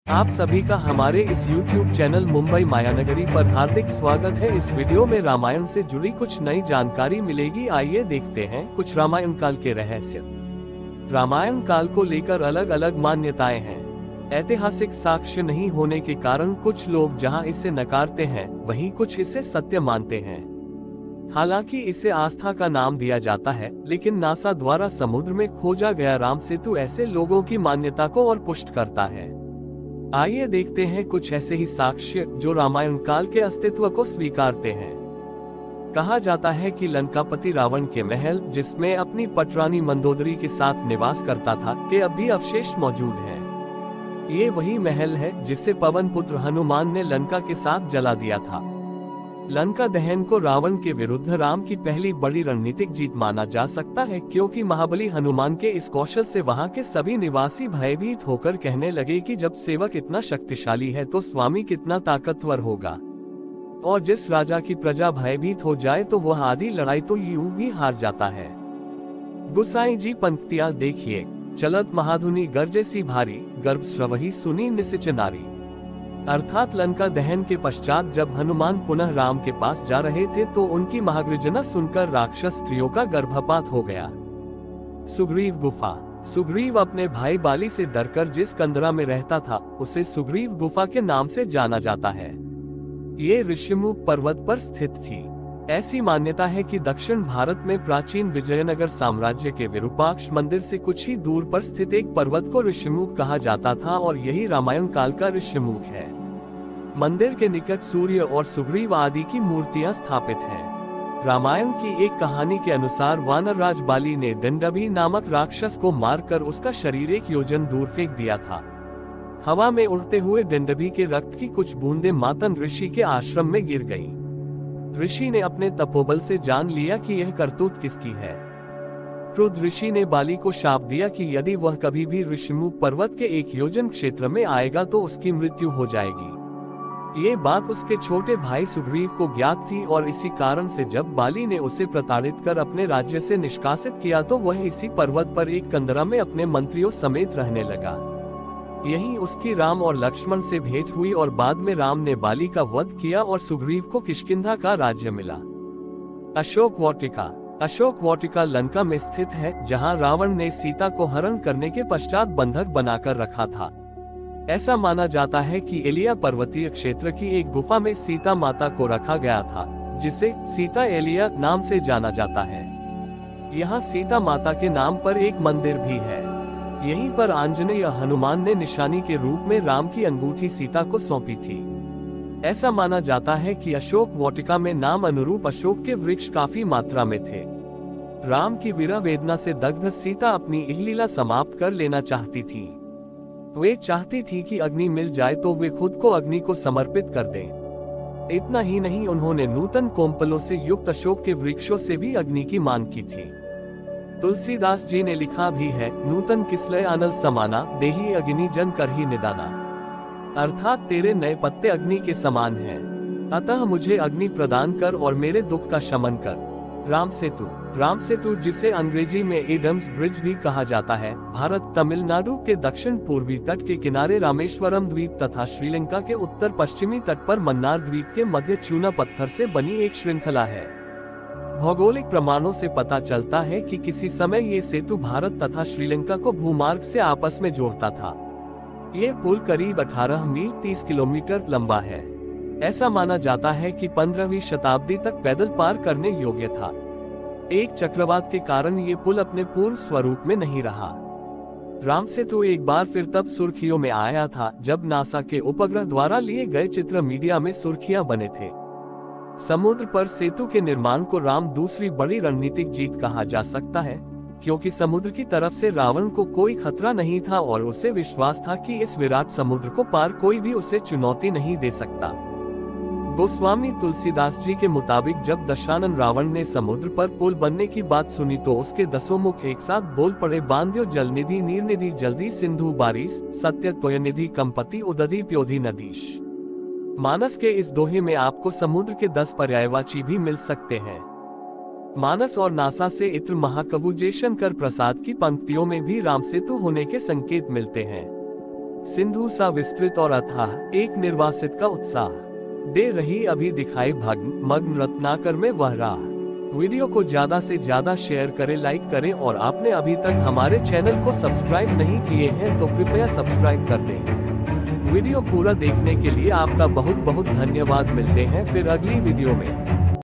आप सभी का हमारे इस YouTube चैनल मुंबई मायानगरी पर हार्दिक स्वागत है। इस वीडियो में रामायण से जुड़ी कुछ नई जानकारी मिलेगी। आइए देखते हैं कुछ रामायण काल के रहस्य। रामायण काल को लेकर अलग अलग मान्यताएं हैं। ऐतिहासिक साक्ष्य नहीं होने के कारण कुछ लोग जहां इसे नकारते हैं, वहीं कुछ इसे सत्य मानते हैं। हालांकि इसे आस्था का नाम दिया जाता है, लेकिन नासा द्वारा समुद्र में खोजा गया राम सेतु ऐसे लोगों की मान्यता को और पुष्ट करता है। आइए देखते हैं कुछ ऐसे ही साक्ष्य जो रामायण काल के अस्तित्व को स्वीकारते हैं। कहा जाता है कि लंकापति रावण के महल, जिसमें अपनी पटरानी मंदोदरी के साथ निवास करता था, के अब भी अवशेष मौजूद हैं। ये वही महल है जिसे पवन पुत्र हनुमान ने लंका के साथ जला दिया था। लंका दहन को रावण के विरुद्ध राम की पहली बड़ी रणनीतिक जीत माना जा सकता है, क्योंकि महाबली हनुमान के इस कौशल से वहां के सभी निवासी भयभीत होकर कहने लगे कि जब सेवक इतना शक्तिशाली है तो स्वामी कितना ताकतवर होगा, और जिस राजा की प्रजा भयभीत हो जाए तो वह आधी लड़ाई तो यूं ही हार जाता है। गुसाई जी पंक्तियां देखिए। चलत महाधुनी गर्जे सी भारी, गर्भ स्रवही सुनी निसिच नारी। अर्थात लंका दहन के पश्चात जब हनुमान पुनः राम के पास जा रहे थे तो उनकी महागर्जना सुनकर राक्षस स्त्रियों का गर्भपात हो गया। सुग्रीव गुफा। सुग्रीव अपने भाई बाली से डरकर जिस कंदरा में रहता था, उसे सुग्रीव गुफा के नाम से जाना जाता है। ये ऋषिमुख पर्वत पर स्थित थी। ऐसी मान्यता है कि दक्षिण भारत में प्राचीन विजयनगर साम्राज्य के विरूपाक्ष मंदिर से कुछ ही दूर पर स्थित एक पर्वत को ऋषिमुख कहा जाता था, और यही रामायण काल का ऋषिमुख है। मंदिर के निकट सूर्य और सुग्रीव आदि की मूर्तियां स्थापित हैं। रामायण की एक कहानी के अनुसार वानर राज बाली ने दंडभी नामक राक्षस को मारकर उसका शरीर 1 योजन दूर फेंक दिया था। हवा में उड़ते हुए दंडभी के रक्त की कुछ बूंदें मातन ऋषि के आश्रम में गिर गईं। ऋषि ने अपने तपोबल से जान लिया कि यह करतूत किसकी है। क्रुद्ध ऋषि ने बाली को शाप दिया कि यदि वह कभी भी ऋषिमुख पर्वत के 1 योजन क्षेत्र में आएगा तो उसकी मृत्यु हो जाएगी। ये बात उसके छोटे भाई सुग्रीव को ज्ञात थी, और इसी कारण से जब बाली ने उसे प्रताड़ित कर अपने राज्य से निष्कासित किया तो वह इसी पर्वत पर एक कंदरा में अपने मंत्रियों समेत रहने लगा। यहीं उसकी राम और लक्ष्मण से भेंट हुई, और बाद में राम ने बाली का वध किया और सुग्रीव को किष्किंधा का राज्य मिला। अशोक वाटिका। अशोक वाटिका लंका में स्थित है, जहां रावण ने सीता को हरण करने के पश्चात बंधक बनाकर रखा था। ऐसा माना जाता है कि एलिया पर्वतीय क्षेत्र की एक गुफा में सीता माता को रखा गया था, जिसे सीता एलिया नाम से जाना जाता है। यहाँ सीता माता के नाम पर एक मंदिर भी है। यहीं पर आंजनेय हनुमान ने निशानी के रूप में राम की अंगूठी सीता को सौंपी थी। ऐसा माना जाता है कि अशोक वाटिका में नाम अनुरूप अशोक के वृक्ष काफी मात्रा में थे। राम की विरह वेदना से दग्ध सीता अपनी इहलीला समाप्त कर लेना चाहती थी। वे चाहती थी कि अग्नि मिल जाए तो वे खुद को अग्नि को समर्पित कर दें। इतना ही नहीं, उन्होंने नूतन कोम्पलों से युक्त अशोक के वृक्षों से भी अग्नि की मांग की थी। तुलसीदास जी ने लिखा भी है, नूतन किसलय अनल समाना, देही अग्नि जन कर ही निदाना। अर्थात तेरे नए पत्ते अग्नि के समान हैं, अतः मुझे अग्नि प्रदान कर और मेरे दुख का शमन कर। राम सेतु। राम सेतु, जिसे अंग्रेजी में एडम्स ब्रिज भी कहा जाता है, भारत तमिलनाडु के दक्षिण पूर्वी तट के किनारे रामेश्वरम द्वीप तथा श्रीलंका के उत्तर पश्चिमी तट पर मन्नार द्वीप के मध्य चूना पत्थर से बनी एक श्रृंखला है। भौगोलिक प्रमाणों से पता चलता है कि किसी समय ये सेतु भारत तथा श्रीलंका को भूमार्ग से आपस में जोड़ता था। ये पुल करीब 18 मील 30 किलोमीटर लंबा है। ऐसा माना जाता है कि 15वीं शताब्दी तक पैदल पार करने योग्य था। एक चक्रवात के कारण ये पुल अपने पूर्व स्वरूप में नहीं रहा। राम सेतु एक बार फिर तब सुर्खियों में आया था जब नासा के उपग्रह द्वारा लिए गए चित्र मीडिया में सुर्खियां बने थे। समुद्र पर सेतु के निर्माण को राम दूसरी बड़ी रणनीतिक जीत कहा जा सकता है, क्योंकि समुद्र की तरफ से रावण को कोई खतरा नहीं था और उसे विश्वास था कि इस विराट समुद्र को पार कोई भी उसे चुनौती नहीं दे सकता। गोस्वामी तुलसीदास जी के मुताबिक जब दशानन रावण ने समुद्र पर पुल बनने की बात सुनी तो उसके 10 मुख एक साथ बोल पड़े, बांध्यो जलनिधि नीरनिधि जल्दी सिंधु बारिश, सत्य त्वयनिधि कंपति उदधि प्योधि नदीश। मानस के इस दोहे में आपको समुद्र के 10 पर्यायवाची भी मिल सकते हैं। मानस और नासा से इत्र महाकवि जयशंकर प्रसाद की पंक्तियों में भी राम सेतु होने के संकेत मिलते हैं। सिंधु सा विस्तृत और अथाह, एक निर्वासित का उत्साह दे रही अभी दिखाई भग्न मग्न रत्नाकर में वह राह। वीडियो को ज्यादा से ज्यादा शेयर करें, लाइक करें और आपने अभी तक हमारे चैनल को सब्सक्राइब नहीं किए हैं तो कृपया सब्सक्राइब कर दें। वीडियो पूरा देखने के लिए आपका बहुत बहुत धन्यवाद। मिलते हैं फिर अगली वीडियो में।